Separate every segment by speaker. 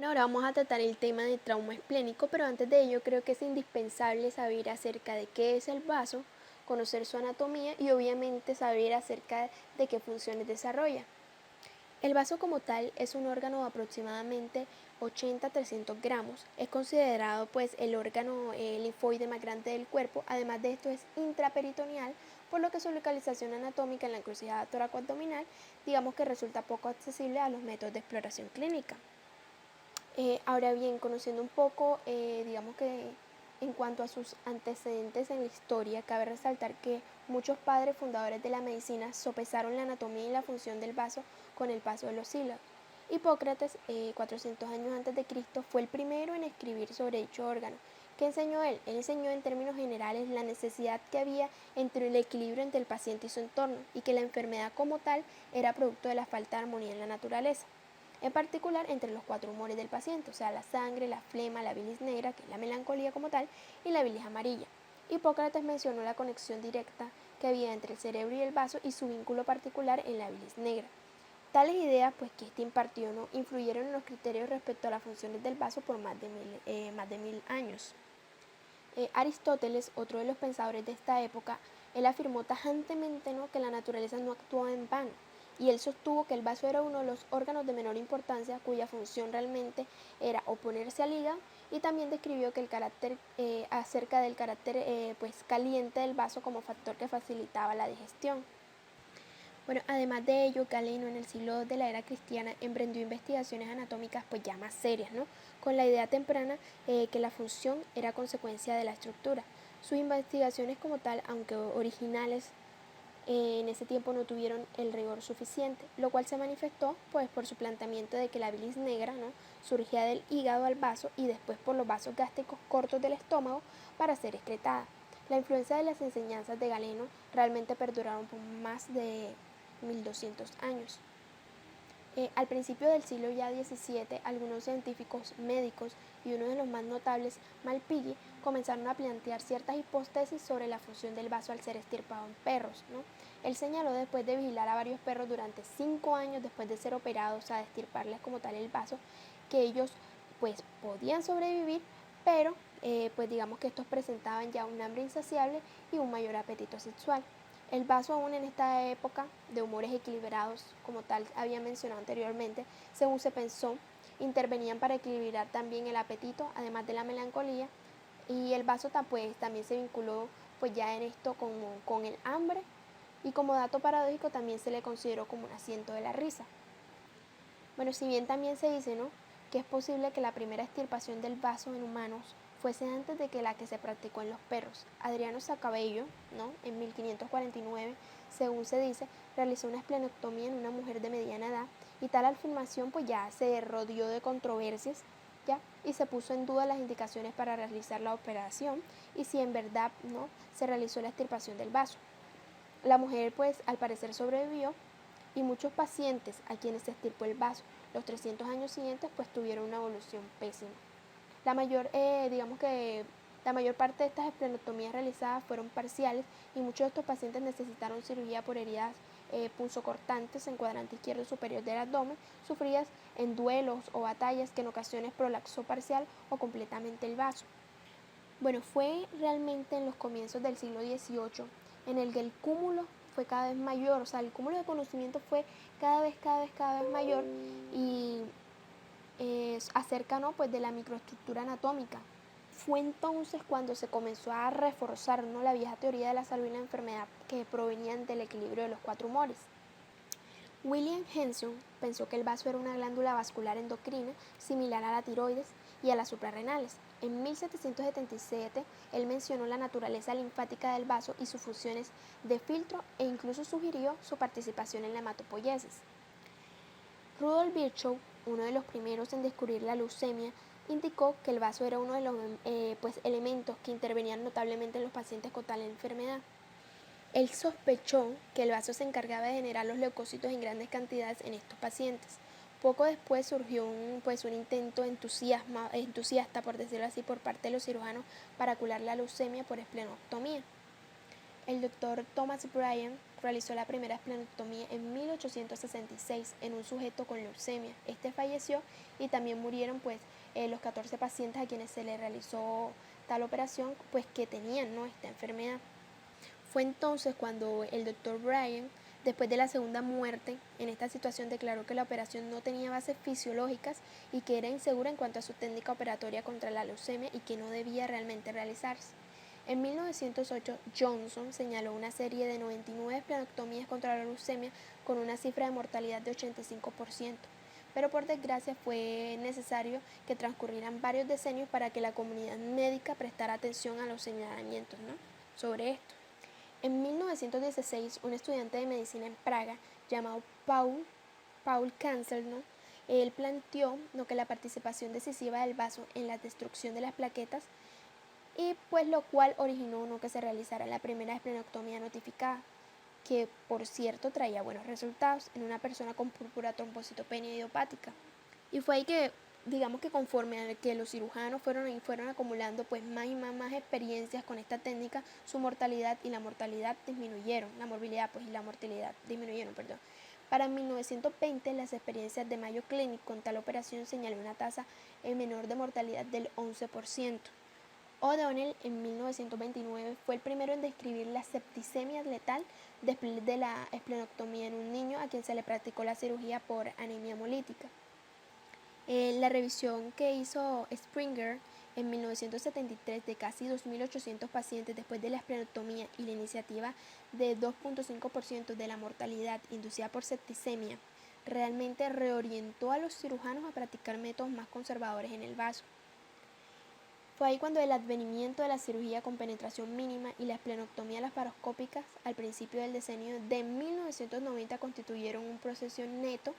Speaker 1: Bueno, ahora vamos a tratar el tema del trauma esplénico, pero antes de ello creo que es indispensable saber acerca de qué es el vaso, conocer su anatomía y obviamente saber acerca de qué funciones desarrolla. El vaso como tal es un órgano de aproximadamente 80 a 300 gramos. Es considerado pues el órgano linfoide más grande del cuerpo. Además de esto es intraperitoneal, por lo que su localización anatómica en la encrucijada toracoabdominal digamos que resulta poco accesible a los métodos de exploración clínica. Ahora bien, conociendo un poco, digamos que en cuanto a sus antecedentes en la historia, cabe resaltar que muchos padres fundadores de la medicina sopesaron la anatomía y la función del vaso con el paso de los siglos. Hipócrates, 400 años antes de Cristo, fue el primero en escribir sobre dicho órgano. ¿Qué enseñó él? Él enseñó en términos generales la necesidad que había entre el equilibrio entre el paciente y su entorno, y que la enfermedad como tal era producto de la falta de armonía en la naturaleza, en particular entre los cuatro humores del paciente, o sea, la sangre, la flema, la bilis negra, que es la melancolía como tal, y la bilis amarilla. Hipócrates mencionó la conexión directa que había entre el cerebro y el vaso y su vínculo particular en la bilis negra. Tales ideas, pues que este impartió, ¿no?, influyeron en los criterios respecto a las funciones del vaso por más de mil años. Aristóteles, otro de los pensadores de esta época, él afirmó tajantemente, ¿no?, que la naturaleza no actuaba en vano, y él sostuvo que el vaso era uno de los órganos de menor importancia cuya función realmente era oponerse al hígado, y también describió que el carácter acerca del carácter pues caliente del vaso como factor que facilitaba la digestión. Bueno, además de ello, Galeno en el siglo II de la era cristiana emprendió investigaciones anatómicas pues ya más serias, ¿no?, con la idea temprana que la función era consecuencia de la estructura. Sus investigaciones como tal, aunque originales, en ese tiempo no tuvieron el rigor suficiente, lo cual se manifestó pues por su planteamiento de que la bilis negra, ¿no?, surgía del hígado al vaso y después por los vasos gástricos cortos del estómago para ser excretada. La influencia de las enseñanzas de Galeno realmente perduraron por más de 1200 años. Al principio del siglo ya XVII, algunos científicos médicos y uno de los más notables, Malpighi, comenzaron a plantear ciertas hipótesis sobre la función del vaso al ser extirpado en perros, ¿no? Él señaló, después de vigilar a varios perros durante 5 años después de ser operados a extirparles como tal el vaso, que ellos pues podían sobrevivir, pero pues digamos que estos presentaban ya un hambre insaciable y un mayor apetito sexual. El vaso, aún en esta época de humores equilibrados, como tal había mencionado anteriormente, según se pensó, intervenían para equilibrar también el apetito, además de la melancolía, y el vaso pues, también se vinculó pues ya en esto con el hambre, y como dato paradójico también se le consideró como un asiento de la risa. Bueno, si bien también se dice, ¿no?, que es posible que la primera extirpación del vaso en humanos fuese antes de que la que se practicó en los perros. Adriano Sacabello, ¿no?, en 1549, según se dice, realizó una esplenectomía en una mujer de mediana edad, y tal afirmación pues ya se rodeó de controversias, ¿ya?, y se puso en duda las indicaciones para realizar la operación y si en verdad, ¿no?, se realizó la extirpación del vaso. La mujer pues al parecer sobrevivió, y muchos pacientes a quienes se extirpó el vaso los 300 años siguientes pues tuvieron una evolución pésima. Digamos que la mayor parte de estas esplenectomías realizadas fueron parciales, y muchos de estos pacientes necesitaron cirugía por heridas punzocortantes en cuadrante izquierdo superior del abdomen, sufridas en duelos o batallas que en ocasiones prolaxó parcial o completamente el vaso. Bueno, fue realmente en los comienzos del siglo XVIII en el que el cúmulo fue cada vez mayor, o sea, el cúmulo de conocimiento fue cada vez mayor, y acerca, ¿no?, pues de la microestructura anatómica. Fue entonces cuando se comenzó a reforzar, ¿no?, la vieja teoría de la salud y la enfermedad que provenían del equilibrio de los cuatro humores. William Henson pensó que el vaso era una glándula vascular endocrina similar a la tiroides y a las suprarrenales. En 1777, él mencionó la naturaleza linfática del vaso y sus funciones de filtro, e incluso sugirió su participación en la hematopoiesis. Rudolf Virchow, uno de los primeros en descubrir la leucemia, indicó que el vaso era uno de los elementos que intervenían notablemente en los pacientes con tal enfermedad. Él sospechó que el vaso se encargaba de generar los leucocitos en grandes cantidades en estos pacientes. Poco después surgió un intento entusiasta, por decirlo así, por parte de los cirujanos para curar la leucemia por esplenectomía. El doctor Thomas Bryan realizó la primera esplenectomía en 1866 en un sujeto con leucemia. Este falleció y también murieron pues los 14 pacientes a quienes se les realizó tal operación pues que tenían, ¿no?, esta enfermedad. Fue entonces cuando el doctor Bryan, después de la segunda muerte, en esta situación declaró que la operación no tenía bases fisiológicas y que era insegura en cuanto a su técnica operatoria contra la leucemia y que no debía realmente realizarse. En 1908, Johnson señaló una serie de 99 esplenectomías contra la leucemia con una cifra de mortalidad de 85%, pero por desgracia fue necesario que transcurrieran varios decenios para que la comunidad médica prestara atención a los señalamientos, ¿no?, sobre esto. En 1916, un estudiante de medicina en Praga llamado Paul Cancel, ¿no?, él planteó, ¿no?, que la participación decisiva del vaso en la destrucción de las plaquetas y pues lo cual originó, ¿no?, que se realizara la primera esplenectomía notificada, que por cierto traía buenos resultados en una persona con púrpura trombocitopenia idiopática. Y fue ahí que, digamos que conforme a que los cirujanos fueron acumulando pues más y más experiencias con esta técnica, su mortalidad y la mortalidad disminuyeron, la morbilidad pues y la mortalidad disminuyeron, perdón. Para 1920, las experiencias de Mayo Clinic con tal operación señaló una tasa menor de mortalidad del 11%. O'Donnell en 1929 fue el primero en describir la septicemia letal después de la esplenectomía en un niño a quien se le practicó la cirugía por anemia hemolítica. La revisión que hizo Springer en 1973 de casi 2.800 pacientes después de la esplenectomía y la iniciativa de 2.5% de la mortalidad inducida por septicemia realmente reorientó a los cirujanos a practicar métodos más conservadores en el vaso. Fue ahí cuando el advenimiento de la cirugía con penetración mínima y la esplenectomía laparoscópicas al principio del decenio de 1990 constituyeron un proceso neto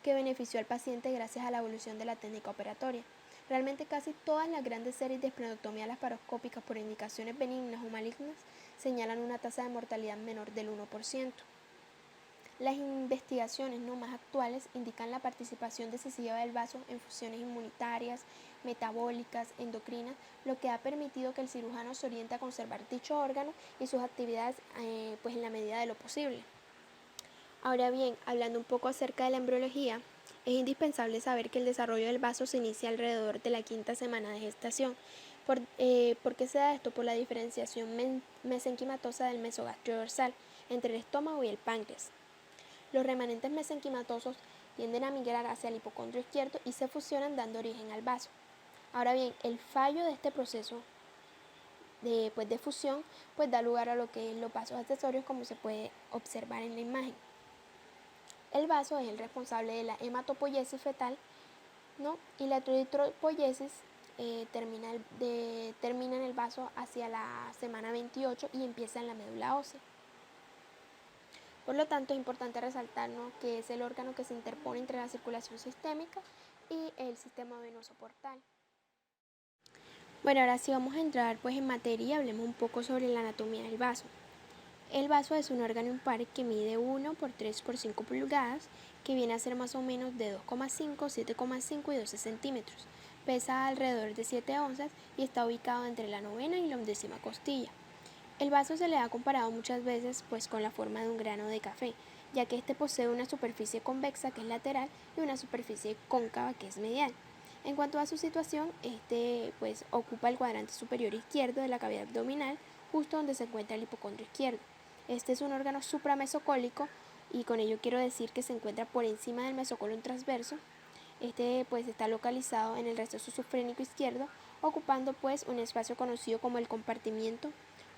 Speaker 1: que benefició al paciente gracias a la evolución de la técnica operatoria. Realmente casi todas las grandes series de esplenectomía laparoscópicas por indicaciones benignas o malignas señalan una tasa de mortalidad menor del 1%. Las investigaciones no más actuales indican la participación decisiva del vaso en funciones inmunitarias, metabólicas, endocrinas, lo que ha permitido que el cirujano se oriente a conservar dicho órgano y sus actividades pues en la medida de lo posible. Ahora bien, hablando un poco acerca de la embriología, es indispensable saber que el desarrollo del vaso se inicia alrededor de la quinta semana de gestación. ¿Por qué se da esto? Por la diferenciación mesenquimatosa del mesogastrio dorsal entre el estómago y el páncreas. Los remanentes mesenquimatosos tienden a migrar hacia el hipocondrio izquierdo y se fusionan dando origen al vaso. Ahora bien, el fallo de este proceso de fusión pues da lugar a lo que es los vasos accesorios, como se puede observar en la imagen. El vaso es el responsable de la hematopoiesis fetal, ¿no?, y la eritropoiesis termina en el vaso hacia la semana 28 y empieza en la médula ósea. Por lo tanto, es importante resaltar, ¿no?, que es el órgano que se interpone entre la circulación sistémica y el sistema venoso portal. Bueno, ahora sí vamos a entrar pues en materia y hablemos un poco sobre la anatomía del vaso. El vaso es un órgano impar que mide 1 por 3 por 5 pulgadas, que viene a ser más o menos de 2,5, 7,5 y 12 centímetros. Pesa alrededor de 7 onzas y está ubicado entre la novena y la 11ª costilla. El vaso se le ha comparado muchas veces pues con la forma de un grano de café, ya que este posee una superficie convexa que es lateral y una superficie cóncava que es medial. En cuanto a su situación, este pues ocupa el cuadrante superior izquierdo de la cavidad abdominal, justo donde se encuentra el hipocondrio izquierdo. Este es un órgano supramesocólico y con ello quiero decir que se encuentra por encima del mesocolon transverso. Este pues está localizado en el receso subfrénico izquierdo, ocupando pues un espacio conocido como el compartimiento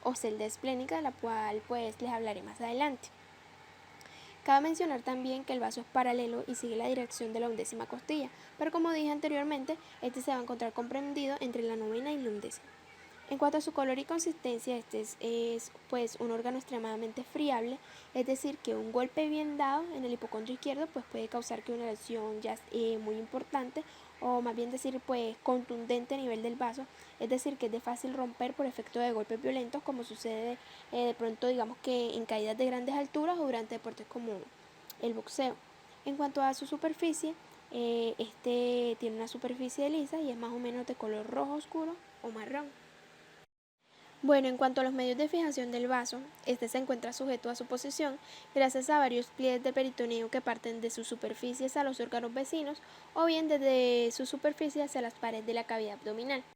Speaker 1: o celda esplénica, de la cual pues les hablaré más adelante. Cabe mencionar también que el vaso es paralelo y sigue la dirección de la 11ª costilla, pero como dije anteriormente, este se va a encontrar comprendido entre la novena y la 11ª. En cuanto a su color y consistencia, este es pues un órgano extremadamente friable, es decir, que un golpe bien dado en el hipocondrio izquierdo pues puede causar que una lesión ya muy importante, o más bien decir pues contundente a nivel del vaso, es decir, que es de fácil romper por efecto de golpes violentos, como sucede de pronto digamos que en caídas de grandes alturas o durante deportes como el boxeo. En cuanto a su superficie, este tiene una superficie lisa y es más o menos de color rojo oscuro o marrón. Bueno, en cuanto a los medios de fijación del vaso, este se encuentra sujeto a su posición gracias a varios pliegues de peritoneo que parten de sus superficies a los órganos vecinos o bien desde su superficie hacia las paredes de la cavidad abdominal.